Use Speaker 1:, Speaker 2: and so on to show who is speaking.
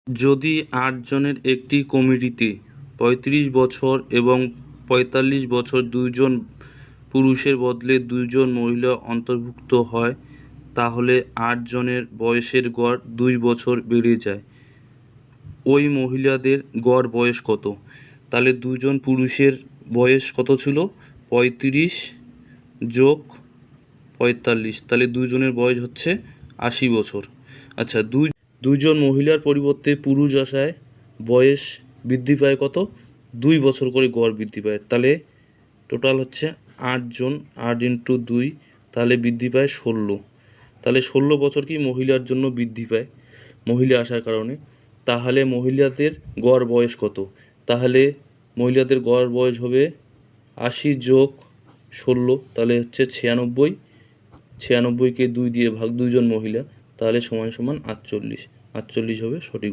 Speaker 1: যদি ৮ জনের একটি কমিটিতে ৩৫ বছর এবং ৪৫ বছর ২ জন পুরুষের বদলে ২ জন মহিলা অন্তর্ভুক্ত হয়, তাহলে ৮ জনের বয়সের গড় ২ বছর বেড়ে যায়। ওই মহিলাদের গড় বয়স কত? তাহলে ২ জন পুরুষের বয়স কত ছিল? ৩৫ যোগ ৪৫, তাহলে ২ জনের বয়স হচ্ছে ৮০ বছর। আচ্ছা, ২ জন মহিলার পরিবর্তে পুরুষ আসায় বয়স বৃদ্ধি পায় কত? ২ বছর করে গড় বৃদ্ধি পায়। তাহলে টোটাল হচ্ছে ৮ জন, ৮ ইন্টু ২, তাহলে বৃদ্ধি পায় ১৬। তাহলে ১৬ বছর কি মহিলার জন্য বৃদ্ধি পায় মহিলা আসার কারণে। তাহলে মহিলাদের গড় বয়স কত? তাহলে মহিলাদের গড় বয়স হবে ৮০ যোগ ১৬, তাহলে হচ্ছে ৯৬। ৯৬কে ২ দিয়ে ভাগ, ২ জন মহিলা, তাহলে সমান সমান ৪৮। ৪৮ হবে সঠিক।